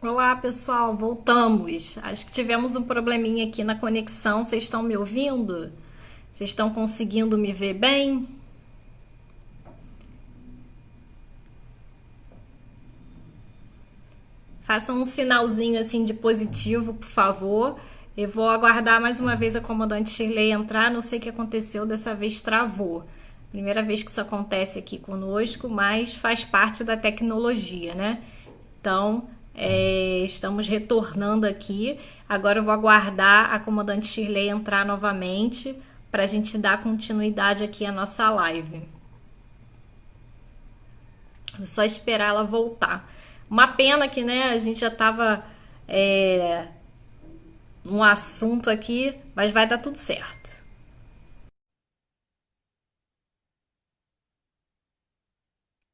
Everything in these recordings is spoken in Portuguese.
Olá, pessoal, voltamos. Acho que tivemos um probleminha aqui na conexão. Vocês estão me ouvindo? Vocês estão conseguindo me ver bem? Façam um sinalzinho assim de positivo, por favor. Eu vou aguardar mais uma vez a comandante Shirley entrar. Não sei o que aconteceu, dessa vez travou. Primeira vez que isso acontece aqui conosco, mas faz parte da tecnologia, né? Então, estamos retornando aqui. Agora eu vou aguardar a comandante Shirley entrar novamente para a gente dar continuidade aqui à nossa live. É só esperar ela voltar. Uma pena que, né, a gente já estava num assunto aqui, mas vai dar tudo certo.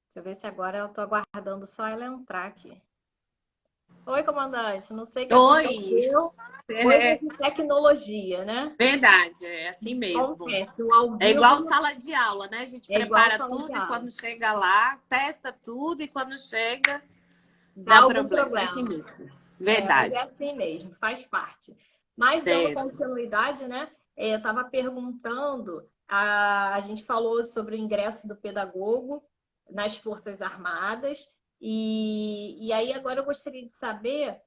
Deixa eu ver se agora eu tô aguardando só ela entrar aqui. Oi, comandante. Não sei o que Oi, aconteceu. Coisas é de tecnologia, né? verdade, é assim mesmo. Acontece. O ao É igual vivo sala de aula, né? A gente é igual prepara sala de tudo e aula. quando chega lá, testa tudo e quando chega, Dá dá algum problema. É assim problema. mesmo. Mas é Verdade. assim mesmo, faz parte. Mas dando Certo. continuidade, né? Eu estava perguntando, a gente falou sobre o ingresso do pedagogo nas Forças Armadas, e aí agora eu gostaria de saber,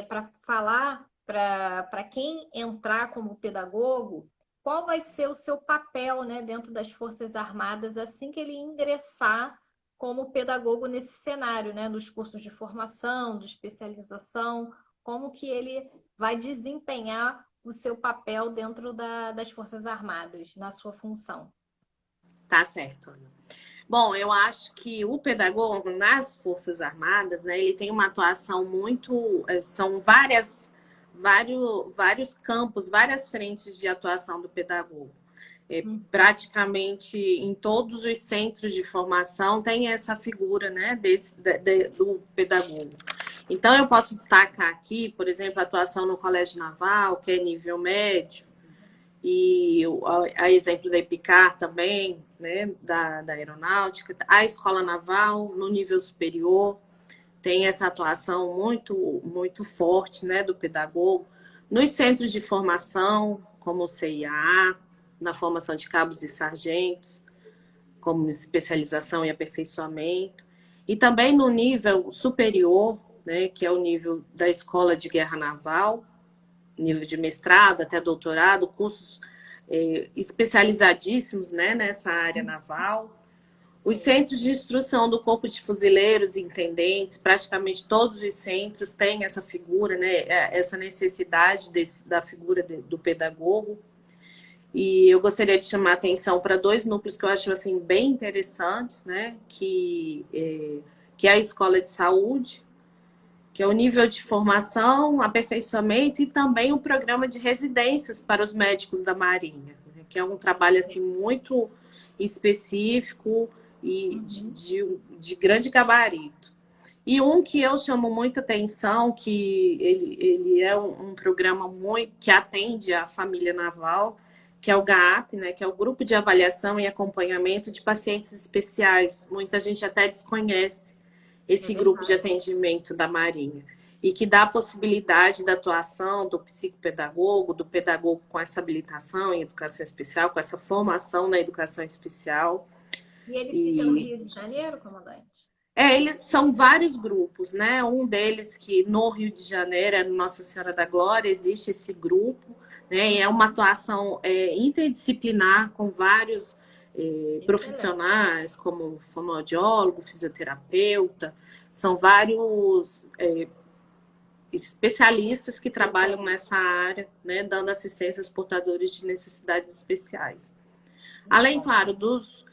para falar para quem entrar como pedagogo, qual vai ser o seu papel, né, dentro das Forças Armadas assim que ele ingressar como pedagogo nesse cenário, né, dos cursos de formação, de especialização, como que ele vai desempenhar o seu papel dentro das Forças Armadas, na sua função. Tá certo, Ana. Bom, eu acho que o pedagogo nas Forças Armadas, né, ele tem uma atuação muito, são vários campos, várias frentes de atuação do pedagogo. Praticamente em todos os centros de formação tem essa figura, né, do pedagogo. Então, eu posso destacar aqui, por exemplo, a atuação no Colégio Naval, que é nível médio, e a exemplo da EPICAR também, né, da aeronáutica, a Escola Naval no nível superior tem essa atuação muito forte, né, do pedagogo nos centros de formação, como o CIA, na formação de cabos e sargentos, como especialização e aperfeiçoamento, e também no nível superior, né, que é o nível da Escola de Guerra Naval, nível de mestrado até doutorado, cursos especializadíssimos, né, nessa área naval. Os Sim. centros de instrução do Corpo de Fuzileiros e Intendentes, praticamente todos os centros têm essa figura, né, essa necessidade da figura do pedagogo. E eu gostaria de chamar a atenção para dois núcleos que eu acho assim, bem interessantes, né, que é a Escola de Saúde, que é o nível de formação, aperfeiçoamento e também o programa de residências para os médicos da Marinha, né, que é um trabalho assim muito específico e Uhum. de grande gabarito. E um que eu chamo muita atenção, que ele é um programa muito que atende a família naval, que é o GAP, né, que é o Grupo de Avaliação e Acompanhamento de Pacientes Especiais. Muita gente até desconhece É esse grupo de verdade. atendimento da Marinha. E que dá a possibilidade da atuação do psicopedagogo, do pedagogo com essa habilitação em educação especial, com essa formação na educação especial. E ele fica no E Rio de Janeiro, comandante? eles são vários grupos, né? Um deles que no Rio de Janeiro, é Nossa Senhora da Glória, existe esse grupo, né? E é uma atuação interdisciplinar com vários Excelente. profissionais, como fonoaudiólogo, fisioterapeuta, são vários especialistas que trabalham Especialista. nessa área, né? Dando assistência aos portadores de necessidades especiais. Muito Além, bom. claro, dos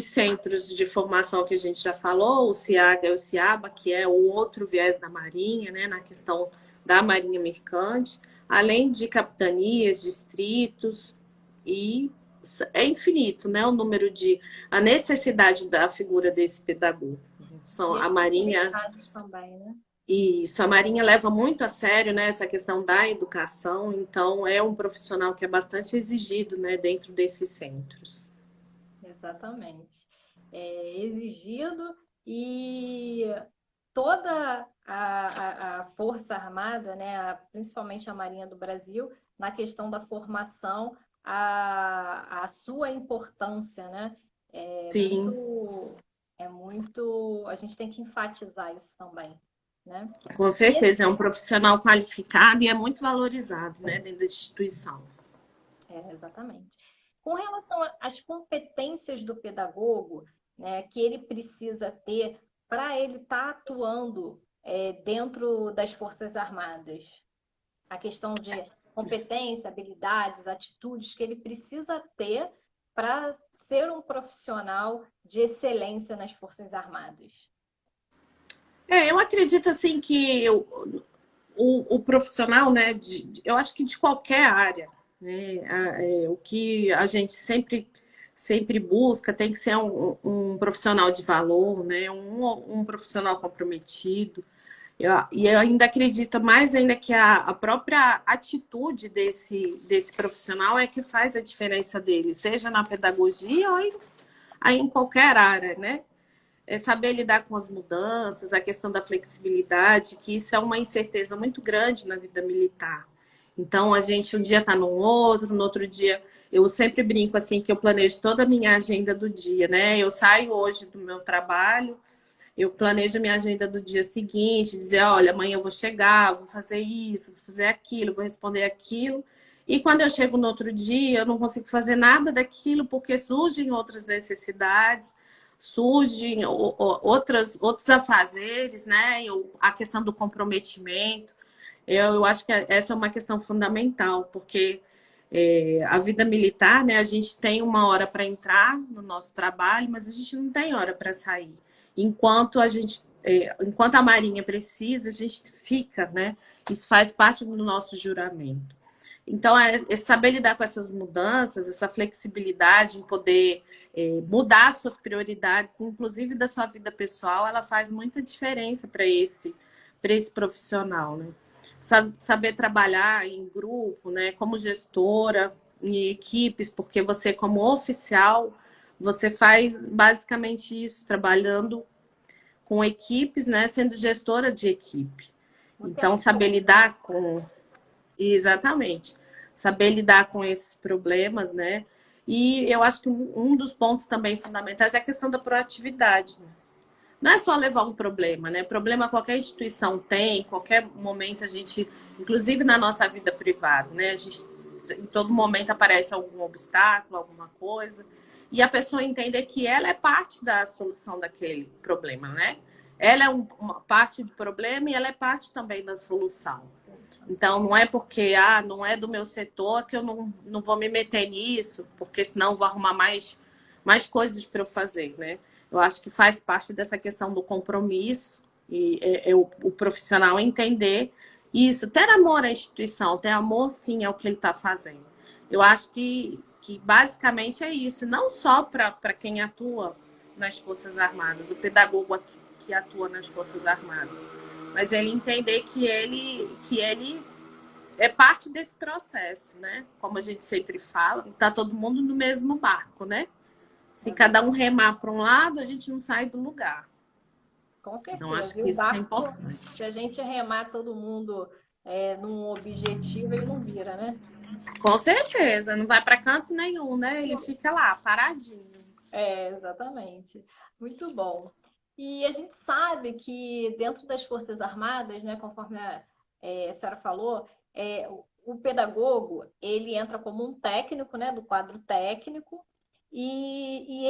centros de formação que a gente já falou, o CIAGA e o CIABA, que é o outro viés da Marinha, né, na questão da Marinha Mercante, além de capitanias, distritos, e é infinito, né, o número de a necessidade da figura desse pedagogo. São E a as Marinha facilidades também, né? e isso, a Marinha leva muito a sério, né, essa questão da educação, então é um profissional que é bastante exigido, né, dentro desses centros. Exatamente. É exigido e toda a Força Armada, né, principalmente a Marinha do Brasil, na questão da formação, a sua importância, né? É Sim, muito, a gente tem que enfatizar isso também, né? com E certeza. É um profissional qualificado e é muito valorizado, né, dentro da instituição. exatamente. Com relação às competências do pedagogo, né, que ele precisa ter para ele estar atuando dentro das Forças Armadas, a questão de competência, habilidades, atitudes que ele precisa ter para ser um profissional de excelência nas Forças Armadas. Eu acredito assim que o profissional, né, eu acho que de qualquer área, né, o que a gente sempre busca tem que ser um profissional de valor, né, um profissional comprometido. E eu ainda acredito mais ainda que a própria atitude desse profissional é que faz a diferença dele, seja na pedagogia ou em qualquer área, né? É saber lidar com as mudanças, a questão da flexibilidade, que isso é uma incerteza muito grande na vida militar. Então, a gente um dia está num outro, no outro dia. Eu sempre brinco assim que eu planejo toda a minha agenda do dia, né? Eu saio hoje do meu trabalho, eu planejo minha agenda do dia seguinte, dizer, olha, amanhã eu vou chegar, vou fazer isso, vou fazer aquilo, vou responder aquilo. E quando eu chego no outro dia, eu não consigo fazer nada daquilo porque surgem outras necessidades, surgem outros afazeres, né? A questão do comprometimento. Eu acho que essa é uma questão fundamental, porque a vida militar, né? A gente tem uma hora para entrar no nosso trabalho, mas a gente não tem hora para sair. Enquanto a Marinha precisa, a gente fica, né? Isso faz parte do nosso juramento. Então, é saber lidar com essas mudanças, essa flexibilidade em poder mudar suas prioridades, inclusive da sua vida pessoal, ela faz muita diferença para esse profissional, né? Saber trabalhar em grupo, né? Como gestora, em equipes, porque você, como oficial, você faz basicamente isso, trabalhando com equipes, né? Sendo gestora de equipe. O Então, tempo saber todo, né? lidar com Exatamente. Saber lidar com esses problemas, né? E eu acho que um dos pontos também fundamentais é a questão da proatividade. Né? Não é só levar um problema, né? Problema qualquer instituição tem, qualquer momento a gente, inclusive na nossa vida privada, né? A gente em todo momento aparece algum obstáculo, alguma coisa, e a pessoa entender que ela é parte da solução daquele problema, né? Ela é uma parte do problema e ela é parte também da solução. Então, não é porque não é do meu setor que eu não vou me meter nisso, porque senão eu vou arrumar mais coisas para eu fazer, né? Eu acho que faz parte dessa questão do compromisso e o profissional entender isso, ter amor à instituição, ter amor sim ao que ele está fazendo. Eu acho que basicamente é isso, não só para quem atua nas Forças Armadas, o pedagogo que atua nas Forças Armadas, mas ele entender que ele é parte desse processo, né? Como a gente sempre fala, tá todo mundo no mesmo barco, né? Se cada um remar para um lado, a gente não sai do lugar. Com Então, acho certeza. E que o isso é barco, se importante. a gente remar todo mundo num objetivo, ele não vira, né? Com certeza, não vai para canto nenhum, né? Ele fica lá, paradinho. Exatamente. Muito bom. E a gente sabe que dentro das Forças Armadas, né, conforme a senhora falou, o pedagogo, ele entra como um técnico, né, do quadro técnico, e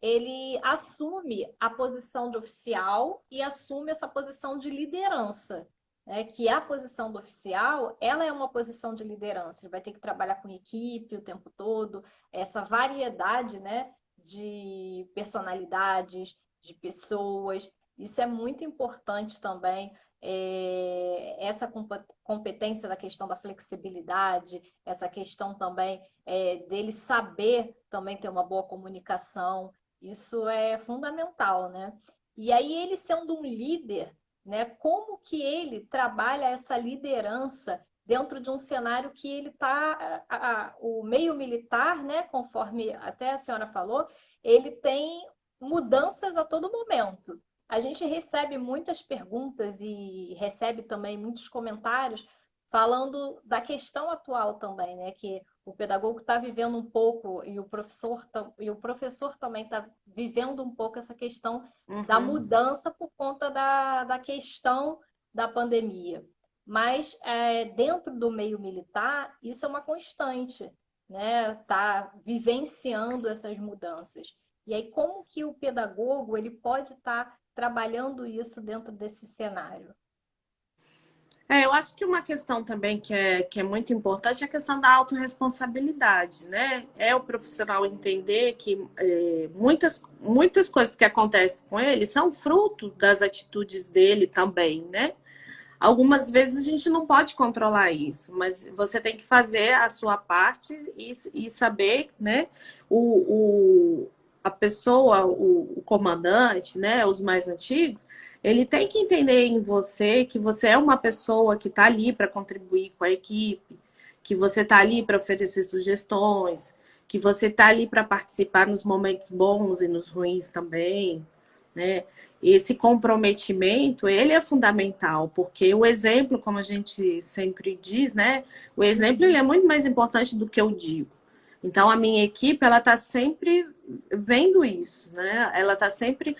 ele assume a posição de oficial e assume essa posição de liderança, né, que a posição do oficial, ela é uma posição de liderança, ele vai ter que trabalhar com equipe o tempo todo, essa variedade, né, de personalidades, de pessoas. Isso é muito importante também, essa competência da questão da flexibilidade, essa questão também dele saber também ter uma boa comunicação. Isso é fundamental, né? E aí ele sendo um líder, né? Como que ele trabalha essa liderança dentro de um cenário que ele está, o meio militar, né, conforme até a senhora falou, ele tem mudanças a todo momento. a gente recebe muitas perguntas e recebe também muitos comentários falando da questão atual também, né? Que o pedagogo está vivendo um pouco e o professor também está vivendo um pouco essa questão da Uhum. mudança por conta da questão da pandemia. Mas dentro do meio militar, isso é uma constante, né? Tá vivenciando essas mudanças. E aí, como que o pedagogo ele pode estar trabalhando isso dentro desse cenário? Eu acho que uma questão também que é muito importante é a questão da autorresponsabilidade, né? É o profissional entender que muitas coisas que acontecem com ele são fruto das atitudes dele também, né? Algumas vezes a gente não pode controlar isso, mas você tem que fazer a sua parte e saber, né? A pessoa, o comandante, né? Os mais antigos, ele tem que entender em você que você é uma pessoa que está ali para contribuir com a equipe, que você está ali para oferecer sugestões, que você está ali para participar nos momentos bons e nos ruins também, né? Esse comprometimento, ele é fundamental, porque o exemplo, como a gente sempre diz, né? O exemplo ele é muito mais importante do que eu digo. Então, a minha equipe, ela está sempre vendo isso, né? Ela está sempre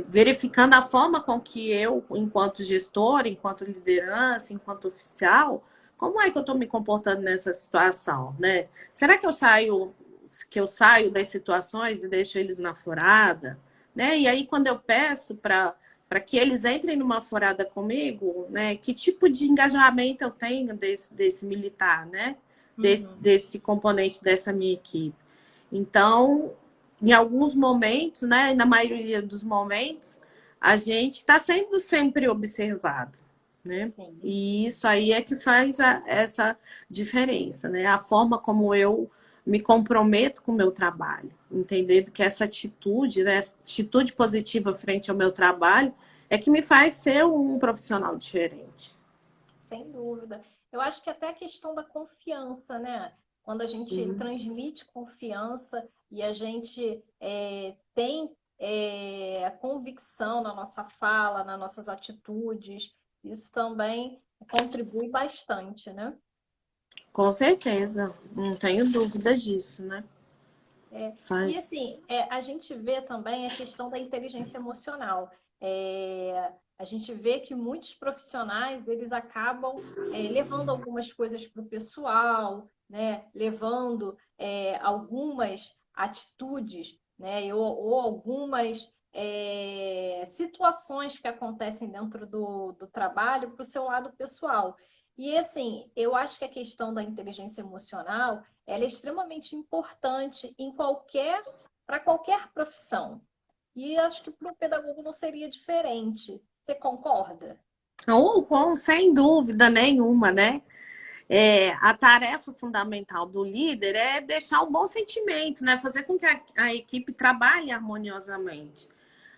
verificando a forma com que eu, enquanto gestora, enquanto liderança, enquanto oficial, como é que eu estou me comportando nessa situação, né? Será que eu saio das situações e deixo eles na furada, né? E aí quando eu peço para que eles entrem numa furada comigo, né? Que tipo de engajamento eu tenho desse militar, né? Uhum. Desse componente dessa minha equipe. Então, em alguns momentos, né, na maioria dos momentos, a gente está sendo sempre observado, né? Sim. E isso aí é que faz essa diferença, né? A forma como eu me comprometo com o meu trabalho, entendendo que essa atitude, né, essa atitude positiva frente ao meu trabalho, é que me faz ser um profissional diferente. Sem dúvida. Eu acho que até a questão da confiança, né? Quando a gente Uhum. transmite confiança e a gente tem convicção na nossa fala, nas nossas atitudes, isso também contribui bastante, né? Com certeza, não tenho dúvida disso, né? E Faz. assim, a gente vê também a questão da inteligência emocional. A gente vê que muitos profissionais eles acabam levando algumas coisas para o pessoal, né? Levando algumas atitudes, né? Ou algumas situações que acontecem dentro do trabalho para o seu lado pessoal. E assim, eu acho que a questão da inteligência emocional ela é extremamente importante para qualquer profissão. E acho que para o pedagogo não seria diferente. Você concorda? Sem dúvida nenhuma, né? A tarefa fundamental do líder é deixar um bom sentimento, né? Fazer com que a equipe trabalhe harmoniosamente.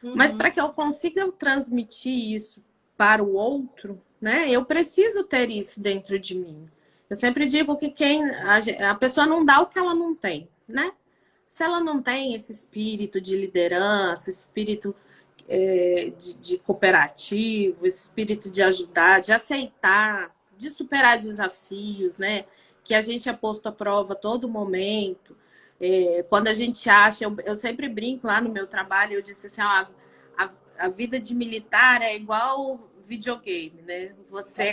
Mas para Uhum. que eu consiga transmitir isso para o outro, né? Eu preciso ter isso dentro de mim. Eu sempre digo que a pessoa não dá o que ela não tem, né? Se ela não tem esse espírito de liderança, espírito de cooperativo, esse espírito de ajudar, de aceitar, de superar desafios, né? Que a gente é posto à prova a todo momento. Quando a gente acha, eu sempre brinco lá no meu trabalho, eu disse assim, ó, a vida de militar é igual videogame, né?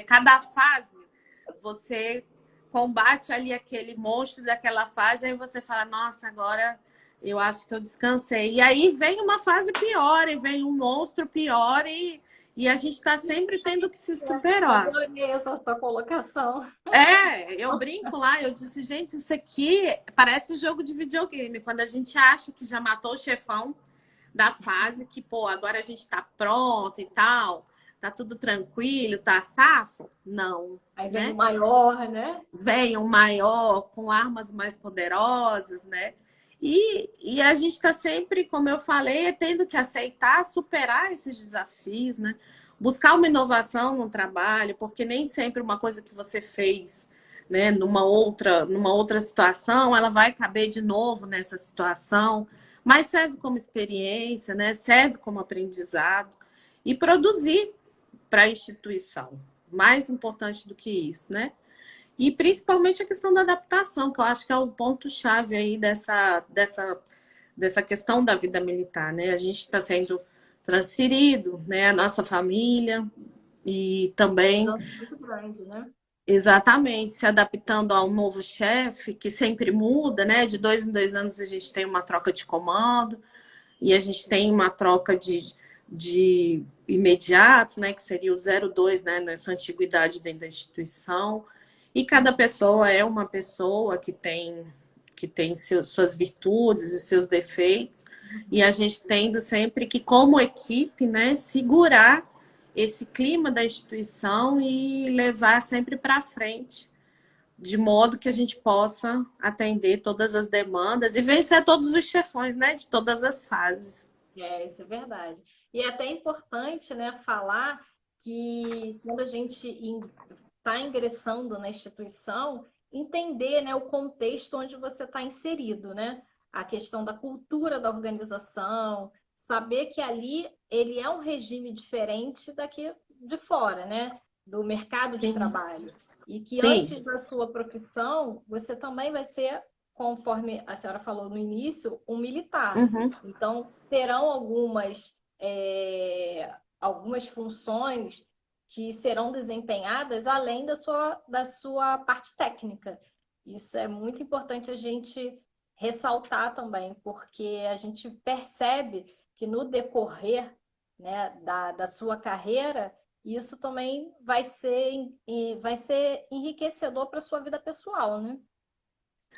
Cada fase, você combate ali aquele monstro daquela fase, aí você fala, nossa, agora eu acho que eu descansei. E aí vem uma fase pior, e vem um monstro pior, e a gente está sempre tendo que se superar. Adorei essa sua colocação. Eu brinco lá, eu disse, gente, isso aqui parece jogo de videogame. Quando a gente acha que já matou o chefão da fase, que, pô, agora a gente tá pronto e tal, tá tudo tranquilo, tá safo. Não, Aí vem o né? maior, né? Vem um maior, com armas mais poderosas, né? E a gente está sempre, como eu falei, tendo que aceitar, superar esses desafios, né? Buscar uma inovação no trabalho, porque nem sempre uma coisa que você fez, né, numa outra situação, ela vai caber de novo nessa situação. mas serve como experiência, né? Serve como aprendizado e produzir para a instituição. Mais importante do que isso, né? E principalmente a questão da adaptação, que eu acho que é o ponto-chave aí dessa questão da vida militar, né? A gente está sendo transferido, né? A nossa família e também, Mudança muito grande, né? exatamente, se adaptando ao novo chefe, que sempre muda, né? De 2 em 2 anos a gente tem uma troca de comando e a gente tem uma troca de imediato, né? Que seria o 02, né? Nessa antiguidade dentro da instituição. E cada pessoa é uma pessoa que tem suas virtudes e seus defeitos, e a gente tendo sempre que, como equipe, né, segurar esse clima da instituição e levar sempre para frente, de modo que a gente possa atender todas as demandas e vencer todos os chefões, né, de todas as fases. Isso é verdade. E é até importante, né, falar que quando a gente está ingressando na instituição, entender, né, o contexto onde você está inserido, né? A questão da cultura da organização, saber que ali ele é um regime diferente daqui de fora, né? Do mercado de Sim, trabalho. E que sim. antes da sua profissão, você também vai ser, conforme a senhora falou no início, um militar. Uhum. Então, terão algumas funções que serão desempenhadas além da sua parte técnica. Isso é muito importante a gente ressaltar também, porque a gente percebe que no decorrer, né, da sua carreira, isso também vai ser enriquecedor para a sua vida pessoal, né?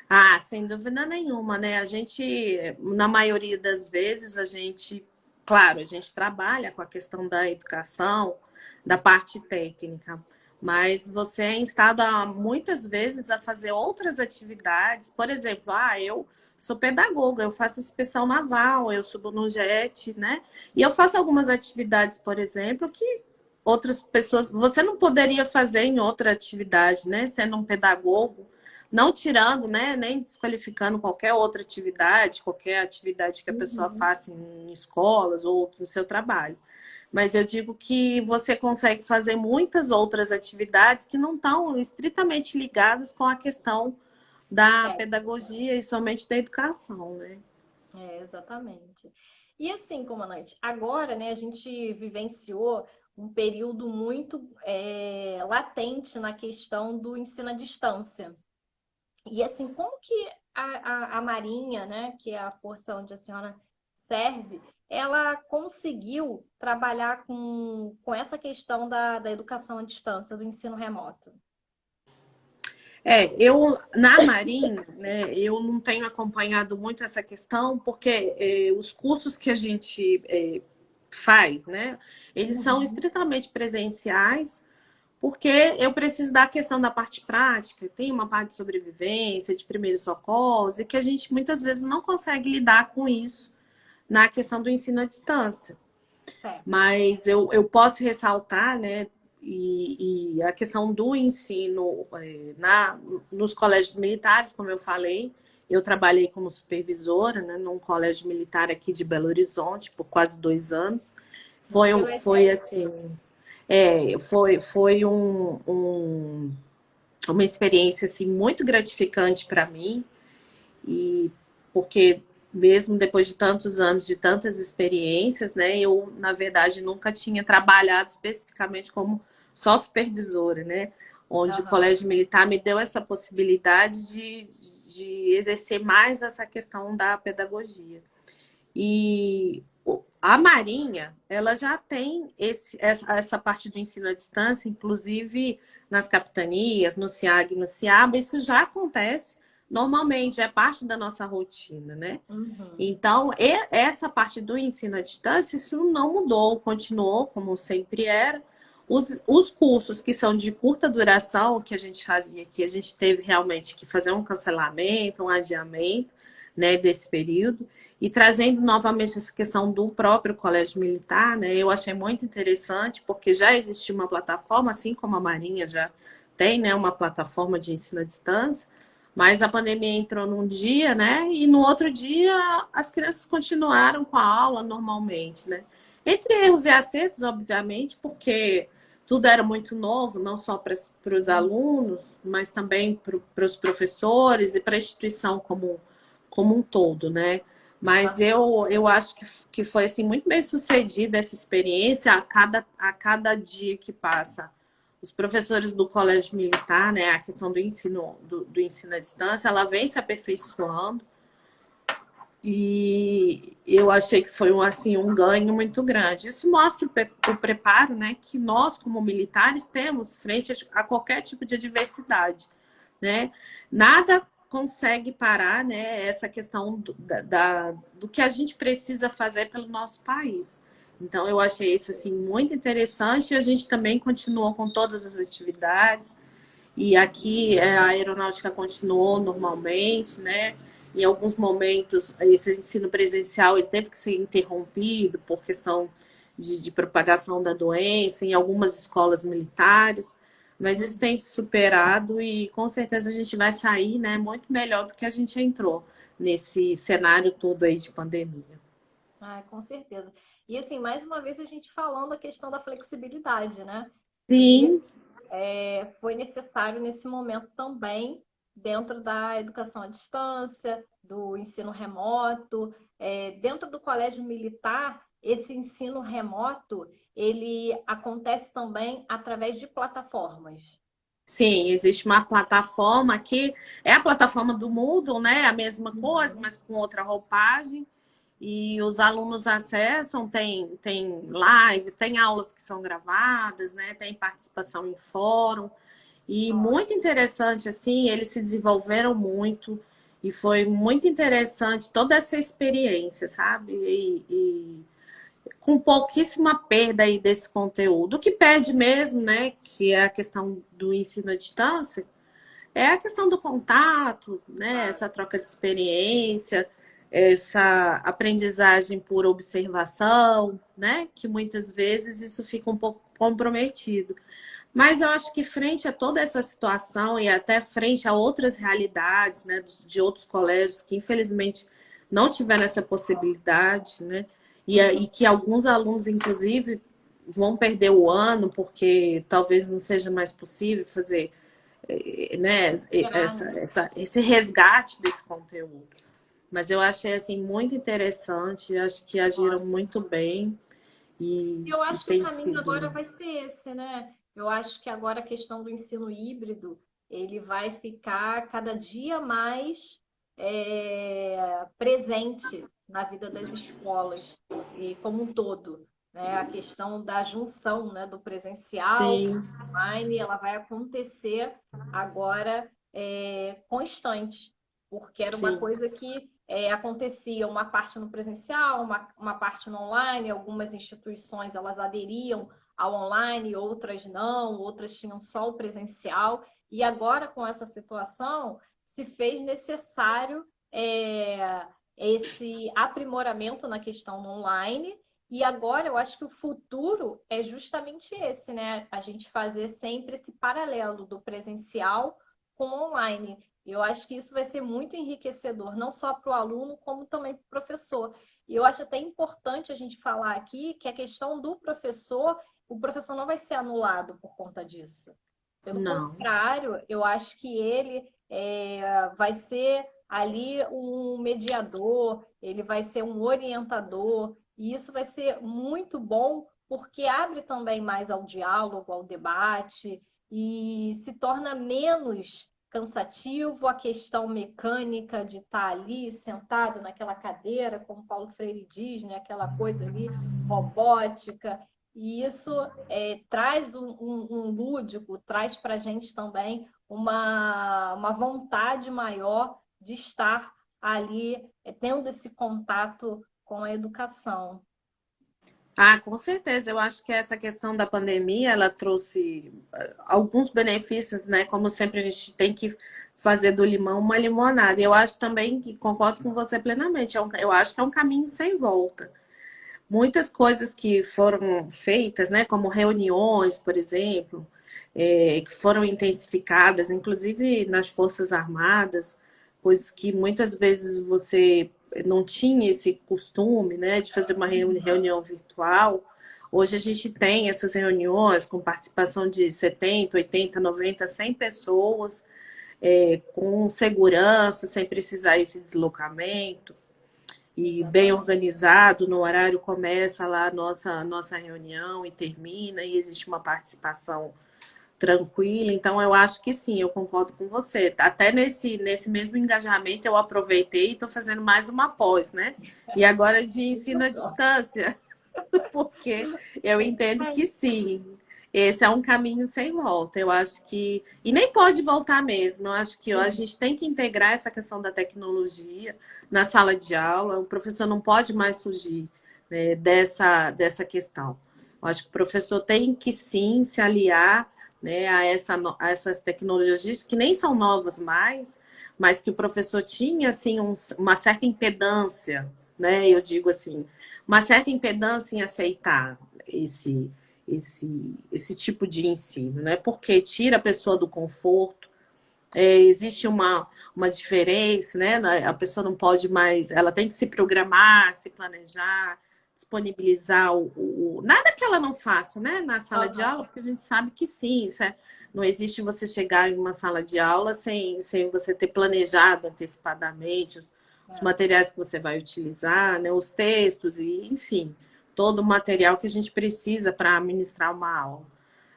Ah, sem dúvida nenhuma, né? A gente, na maioria das vezes, claro, a gente trabalha com a questão da educação, da parte técnica, mas você é instado muitas vezes a fazer outras atividades. Por exemplo, eu sou pedagoga, eu faço inspeção naval, eu subo no JET, né? E eu faço algumas atividades, por exemplo, que outras pessoas, você não poderia fazer em outra atividade, né? Sendo um pedagogo, não tirando, né, nem desqualificando qualquer atividade que a pessoa Uhum. faça em escolas ou no seu trabalho. Mas eu digo que você consegue fazer muitas outras atividades que não estão estritamente ligadas com a questão da É, pedagogia e somente da educação, né? exatamente. E assim, comandante, agora, né, a gente vivenciou um período muito latente na questão do ensino à distância. E assim, como que a Marinha, né, que é a força onde a senhora serve, ela conseguiu trabalhar com essa questão da educação à distância, do ensino remoto? Eu na Marinha, né, eu não tenho acompanhado muito essa questão, porque os cursos que a gente faz, né, eles são Uhum. estritamente presenciais, porque eu preciso da questão da parte prática, tem uma parte de sobrevivência, de primeiros socorros, e que a gente muitas vezes não consegue lidar com isso na questão do ensino à distância. Certo. Mas eu posso ressaltar, né, e a questão do ensino nos colégios militares, como eu falei, eu trabalhei como supervisora, né, num colégio militar aqui de Belo Horizonte por quase 2 anos. Pelo Foi exército. assim, foi uma experiência assim, muito gratificante para mim, e porque mesmo depois de tantos anos, de tantas experiências, né, eu, na verdade, nunca tinha trabalhado especificamente como só supervisora, né, onde o Aham. Colégio Militar me deu essa possibilidade de exercer mais essa questão da pedagogia. E a Marinha, ela já tem essa parte do ensino à distância, inclusive nas capitanias, no SIAG e no SIABA, isso já acontece normalmente, é parte da nossa rotina, né? Uhum. Então, essa parte do ensino à distância, isso não mudou, continuou como sempre era. Os cursos que são de curta duração, que a gente fazia aqui, a gente teve realmente que fazer um cancelamento, um adiamento, né, desse período. E trazendo novamente essa questão do próprio colégio militar, né, eu achei muito interessante, porque já existia uma plataforma, assim como a Marinha já tem, né, uma plataforma de ensino à distância, Mas a pandemia entrou num dia, né? E no outro dia as crianças continuaram com a aula normalmente, né? Entre erros e acertos, obviamente, porque tudo era muito novo, não só para os alunos, mas também para os professores e para a instituição como um todo, né? Mas eu acho que foi assim, muito bem sucedida essa experiência a cada dia que passa. Os professores do Colégio Militar, né, a questão do ensino à distância, ela vem se aperfeiçoando e eu achei que foi assim, um ganho muito grande. Isso mostra o preparo, né, que nós, como militares, temos frente a qualquer tipo de adversidade, né? Nada consegue parar, né, essa questão do que a gente precisa fazer pelo nosso país. Então, eu achei isso assim, muito interessante e a gente também continuou com todas as atividades. E aqui a aeronáutica continuou normalmente, né? Em alguns momentos, esse ensino presencial ele teve que ser interrompido por questão de propagação da doença em algumas escolas militares, mas isso tem se superado e com certeza a gente vai sair, né, muito melhor do que a gente entrou nesse cenário todo aí de pandemia. Ah, com certeza. E assim, mais uma vez a gente falando a questão da flexibilidade, né? Que Sim, foi necessário nesse momento também, dentro da educação à distância, do ensino remoto, dentro do colégio militar, esse ensino remoto, ele acontece também através de plataformas. sim, existe uma plataforma que é a plataforma do Moodle, né? A mesma coisa, Uhum. mas com outra roupagem. E os alunos acessam, tem lives, tem aulas que são gravadas, né? Tem participação em fórum. E muito interessante, assim, eles se desenvolveram muito. E foi muito interessante toda essa experiência, sabe? E com pouquíssima perda aí desse conteúdo. O que perde mesmo, né? Que é a questão do ensino à distância, é a questão do contato, né? Essa troca de experiência, essa aprendizagem por observação, né? Que muitas vezes isso fica um pouco comprometido. Mas eu acho que frente a toda essa situação e até frente a outras realidades, né, de outros colégios que infelizmente não tiveram essa possibilidade, né? E que alguns alunos, inclusive, vão perder o ano porque talvez não seja mais possível fazer né, Será, né? esse resgate desse conteúdo. Mas eu achei assim muito interessante, acho que agiram muito bem Eu e acho que o tem caminho agora sido. vai ser esse, né? Eu acho que agora a questão do ensino híbrido, ele vai ficar cada dia mais presente na vida das escolas e como um todo, né? A questão da junção, né, do presencial com Sim, o online, ela vai acontecer agora constante, porque era uma sim, coisa que acontecia uma parte no presencial, uma parte no online, algumas instituições elas aderiam ao online, outras não, outras tinham só o presencial, e agora com essa situação se fez necessário esse aprimoramento na questão no online, e agora eu acho que o futuro é justamente esse, né? A gente fazer sempre esse paralelo do presencial com o online. Eu acho que isso vai ser muito enriquecedor, não só para o aluno, como também para o professor. E eu acho até importante a gente falar aqui que a questão do professor, o professor não vai ser anulado por conta disso. Pelo não. contrário, eu acho que ele vai ser ali um mediador, ele vai ser um orientador, e isso vai ser muito bom porque abre também mais ao diálogo, ao debate, e se torna menos cansativo a questão mecânica de estar ali sentado naquela cadeira, como Paulo Freire diz, né? Aquela coisa ali robótica. E isso traz um lúdico, traz para a gente também uma vontade maior de estar ali, tendo esse contato com a educação. Ah, com certeza. Eu acho que essa questão da pandemia, ela trouxe alguns benefícios, né? Como sempre, a gente tem que fazer do limão uma limonada. E eu acho também que concordo com você plenamente. Eu acho que é um caminho sem volta. Muitas coisas que foram feitas, né? Como reuniões, por exemplo. que foram intensificadas, inclusive nas Forças Armadas, coisas que muitas vezes você não tinha esse costume, né, de fazer uma reunião virtual. Hoje a gente tem essas reuniões com participação de 70, 80, 90, 100 pessoas, com segurança, sem precisar esse deslocamento, e bem organizado, no horário começa lá a nossa reunião e termina, e existe uma participação tranquila. Então, eu acho que sim, eu concordo com você. Até nesse mesmo engajamento, eu aproveitei e estou fazendo mais uma pós, né? E agora de ensino à distância, porque eu entendo que sim, esse é um caminho sem volta. Eu acho que. E nem pode voltar mesmo. Eu acho que a gente tem que integrar essa questão da tecnologia na sala de aula. O professor não pode mais fugir, né, dessa questão. Eu acho que o professor tem que sim se aliar, né, a essas tecnologias que nem são novas mais, mas que o professor tinha assim, uma certa impedância, né? Eu digo assim, uma certa impedância em aceitar esse tipo de ensino, né? Porque tira a pessoa do conforto, existe uma diferença, né? A pessoa não pode mais, ela tem que se programar, se planejar, disponibilizar nada que ela não faça, né? Na sala de aula, porque a gente sabe que sim, não existe você chegar em uma sala de aula sem você ter planejado antecipadamente os materiais que você vai utilizar, né? Os textos e, enfim, todo o material que a gente precisa para ministrar uma aula.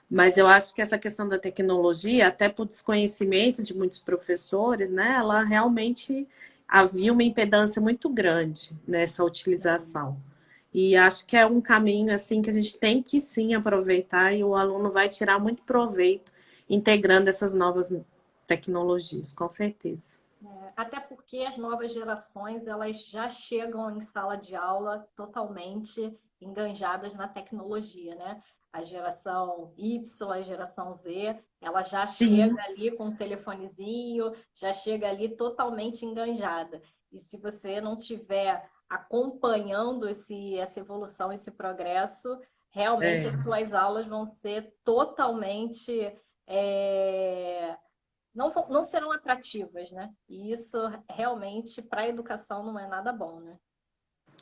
Mas eu acho que essa questão da tecnologia, até por desconhecimento de muitos professores, né, ela realmente havia uma impedância muito grande nessa utilização. E acho que é um caminho assim que a gente tem que sim aproveitar e o aluno vai tirar muito proveito integrando essas novas tecnologias, com certeza. Até porque as novas gerações elas já chegam em sala de aula totalmente enganjadas na tecnologia, né? A geração Y, a geração Z, ela já Sim. chega ali com o telefonezinho, já chega ali totalmente enganjada. E se você não tiver acompanhando essa evolução, esse progresso, realmente as suas aulas vão ser totalmente não serão atrativas, né? E isso realmente para a educação não é nada bom, né?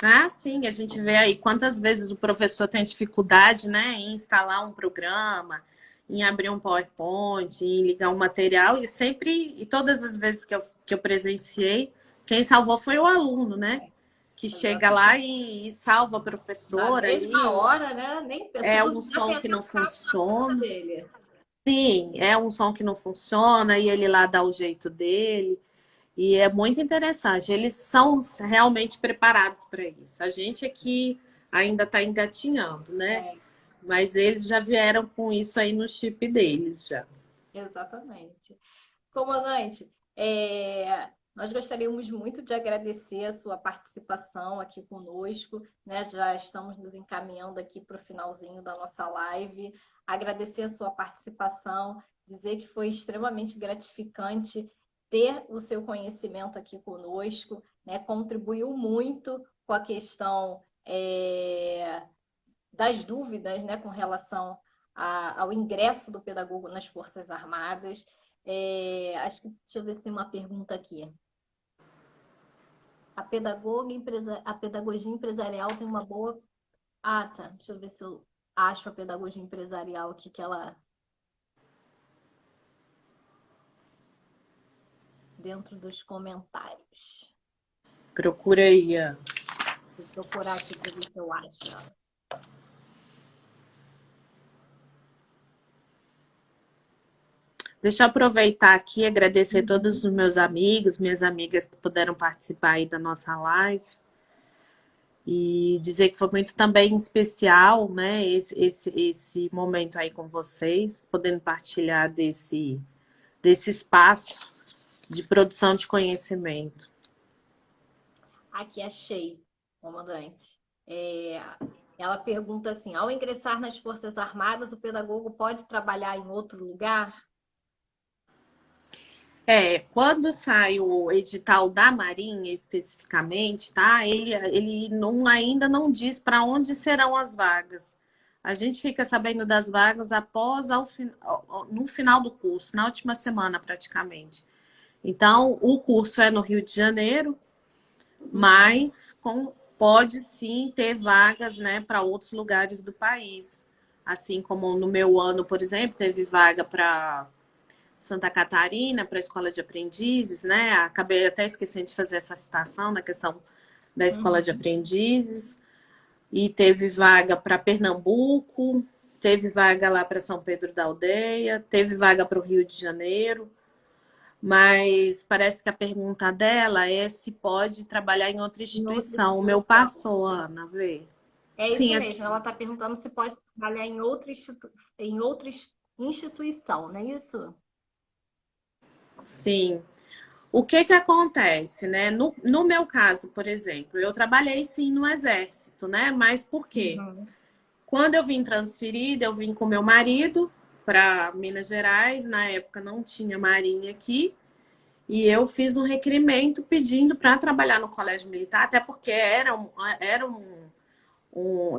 Ah, sim, a gente vê aí quantas vezes o professor tem dificuldade, né, em instalar um programa, em abrir um PowerPoint, em ligar um material, e todas as vezes que eu presenciei, quem salvou foi o aluno, né? Que chega lá e salva a Na professora, mesma e hora, né? Nem se é um duvidar, tem som que até não um caso na conta funciona. dele. Sim, é um som que não funciona, e ele lá dá o jeito dele. E é muito interessante. Eles são realmente preparados para isso. A gente aqui ainda está engatinhando, né? Mas eles já vieram com isso aí no chip deles já. Exatamente. Comandante, nós gostaríamos muito de agradecer a sua participação aqui conosco, né? Já estamos nos encaminhando aqui para o finalzinho da nossa live. Agradecer a sua participação, dizer que foi extremamente gratificante ter o seu conhecimento aqui conosco, né? Contribuiu muito com a questão das dúvidas, né, com relação ao ingresso do pedagogo nas Forças Armadas. Acho que, deixa eu ver se tem uma pergunta aqui. A pedagogia empresarial tem uma boa. Ah, tá. Deixa eu ver se eu acho a pedagogia empresarial aqui que ela. Dentro dos comentários. Procura aí. Vou procurar aqui para ver se eu acho. Deixa eu aproveitar aqui e agradecer a todos os meus amigos, minhas amigas que puderam participar aí da nossa live. E dizer que foi muito também especial, né, esse momento aí com vocês, podendo partilhar desse espaço de produção de conhecimento. Aqui achei, comandante. Ela pergunta assim: ao ingressar nas Forças Armadas, o pedagogo pode trabalhar em outro lugar? Quando sai o edital da Marinha especificamente, tá? Ele ainda não diz para onde serão as vagas. a gente fica sabendo das vagas após no final do curso, na última semana praticamente. Então, o curso é no Rio de Janeiro, mas pode sim ter vagas, né, para outros lugares do país. Assim como no meu ano, por exemplo, teve vaga para Santa Catarina, para a Escola de Aprendizes, né? Acabei até esquecendo de fazer essa citação na questão da Escola de Aprendizes. E teve vaga para Pernambuco, teve vaga lá para São Pedro da Aldeia, teve vaga para o Rio de Janeiro. Mas parece que a pergunta dela é se pode trabalhar em outra Em outra instituição. O meu instituição. passou, Ana, vê. É Sim, isso mesmo. Ela está perguntando se pode trabalhar em outra instituição, não é isso? sim. O que que acontece, né? No meu caso, por exemplo, eu trabalhei sim no Exército, né? Mas por quê? Uhum. Quando eu vim transferida, eu vim com meu marido para Minas Gerais. Na época não tinha marinha aqui. E eu fiz um requerimento pedindo para trabalhar no Colégio Militar, até porque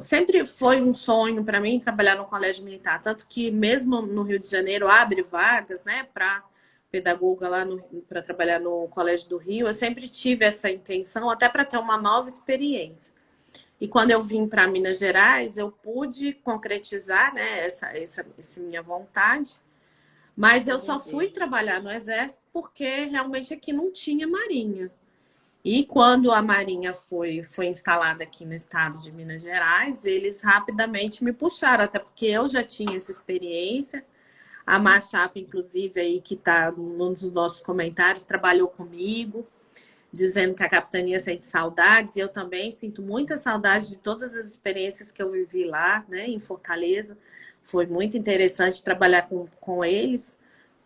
sempre foi um sonho para mim trabalhar no Colégio Militar. Tanto que mesmo no Rio de Janeiro abre vagas, né, para pedagoga lá para trabalhar no Colégio do Rio. Eu sempre tive essa intenção, até para ter uma nova experiência. E quando eu vim para Minas Gerais, eu pude concretizar, né, essa minha vontade. Mas eu Seu só fui desejo. trabalhar no Exército porque realmente aqui não tinha Marinha. E quando a Marinha foi instalada aqui no estado de Minas Gerais, eles rapidamente me puxaram, até porque eu já tinha essa experiência. A Machap, inclusive, aí que está num dos nossos comentários, trabalhou comigo, dizendo que a capitania sente saudades, e eu também sinto muita saudade de todas as experiências que eu vivi lá, né, em Fortaleza. Foi muito interessante trabalhar com eles,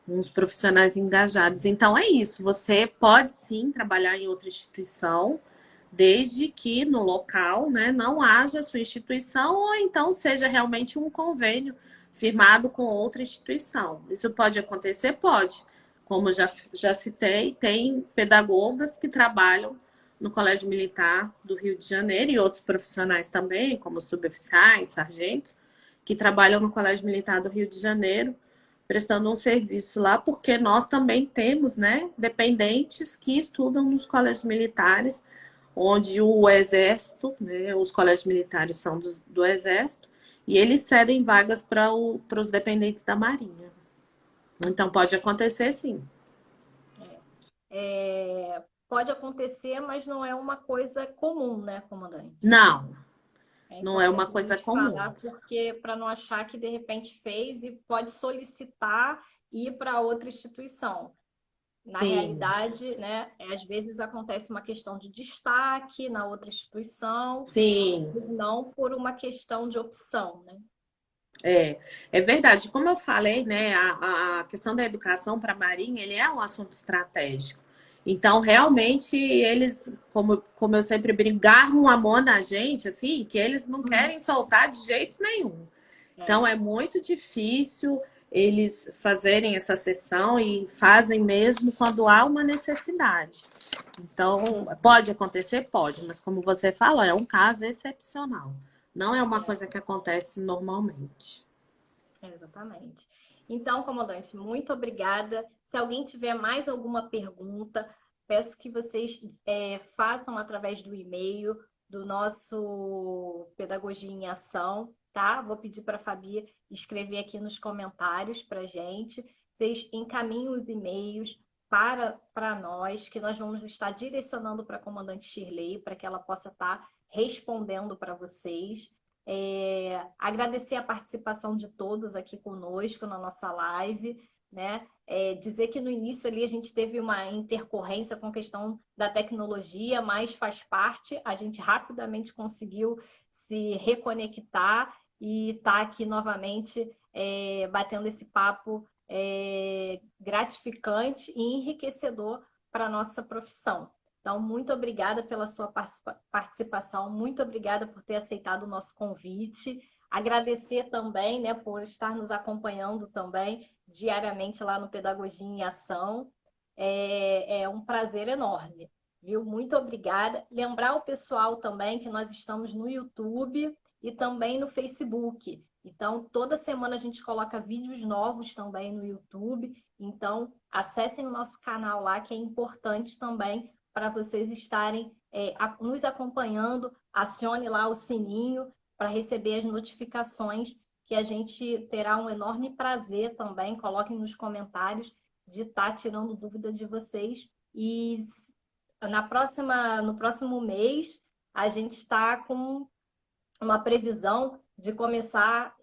uns profissionais engajados. Então é isso, você pode sim trabalhar em outra instituição, desde que no local, né, não haja sua instituição ou então seja realmente um convênio firmado com outra instituição. Isso pode acontecer? Pode. Como já citei, tem pedagogas que trabalham no Colégio Militar do Rio de Janeiro e outros profissionais também, como suboficiais, sargentos, que trabalham no Colégio Militar do Rio de Janeiro, prestando um serviço lá, porque nós também temos, né, dependentes que estudam nos colégios militares, onde o Exército, né, os colégios militares são do Exército, e eles cedem vagas para os dependentes da Marinha. Então, pode acontecer, sim. Pode acontecer, mas não é uma coisa comum, né, comandante? Não, É não é uma importante a coisa gente comum. falar, porque para não achar que de repente fez e pode solicitar ir para outra instituição. Na Sim, realidade, né, às vezes acontece uma questão de destaque na outra instituição, sim. mas não por uma questão de opção, né? É verdade. Como eu falei, né, a questão da educação para a Marinha, ele é um assunto estratégico. Então, realmente, eles, como eu sempre brinco, agarram a mão na gente, assim, que eles não Uhum. querem soltar de jeito nenhum. Então, É, é muito difícil eles fazerem essa sessão e fazem mesmo quando há uma necessidade. Então, pode acontecer? Pode, mas como você falou, é um caso excepcional. Não é uma coisa é. que acontece normalmente. Exatamente. Então, comandante, muito obrigada. Se alguém tiver mais alguma pergunta, peço que vocês façam através do e-mail do nosso Pedagogia em Ação, tá? Vou pedir para a Fabi escrever aqui nos comentários para a gente. Vocês encaminhem os e-mails para nós, que nós vamos estar direcionando para a comandante Shirley, para que ela possa estar respondendo para vocês. Agradecer a participação de todos aqui conosco na nossa live, né? Dizer que no início ali a gente teve uma intercorrência com a questão da tecnologia, mas faz parte, a gente rapidamente conseguiu se reconectar e está aqui novamente batendo esse papo gratificante e enriquecedor para a nossa profissão. Então, muito obrigada pela sua participação, muito obrigada por ter aceitado o nosso convite. Agradecer também, né, por estar nos acompanhando também diariamente lá no Pedagogia em Ação. É um prazer enorme, viu? Muito obrigada. Lembrar o pessoal também que nós estamos no YouTube e também no Facebook. Então, toda semana a gente coloca vídeos novos também no YouTube. Então, acessem o nosso canal lá, que é importante também para vocês estarem nos acompanhando. Acione lá o sininho para receber as notificações, que a gente terá um enorme prazer também. Coloquem nos comentários de estar tirando dúvida de vocês. E no próximo mês, a gente está com uma previsão de começar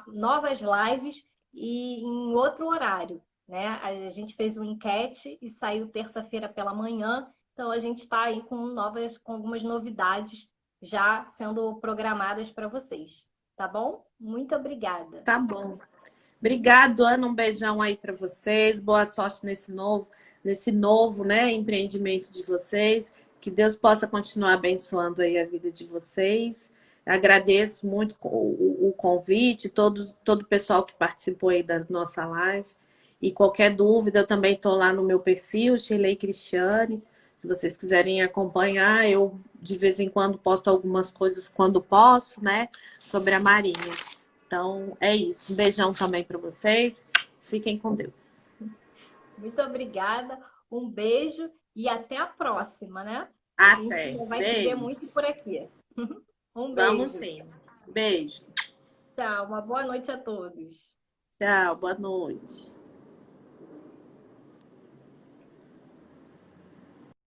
novas lives e em outro horário, né? A gente fez uma enquete e saiu terça-feira pela manhã, então a gente está aí com algumas novidades já sendo programadas para vocês, tá bom? Muito obrigada. Tá bom. Obrigado, Ana. Um beijão aí para vocês. Boa sorte nesse novo, né, empreendimento de vocês. Que Deus possa continuar abençoando aí a vida de vocês. Agradeço muito o convite, todo o pessoal que participou aí da nossa live. E qualquer dúvida, eu também estou lá no meu perfil, Shirley Cristiane. Se vocês quiserem acompanhar, eu de vez em quando posto algumas coisas quando posso, né, sobre a Marinha. Então, é isso. Um beijão também para vocês. Fiquem com Deus. Muito obrigada, um beijo e até a próxima, né? A gente Até. vai se ver Beijo. muito por aqui. Um Vamos beijo. sim. Beijo. Tchau, uma boa noite a todos. Tchau. Boa noite.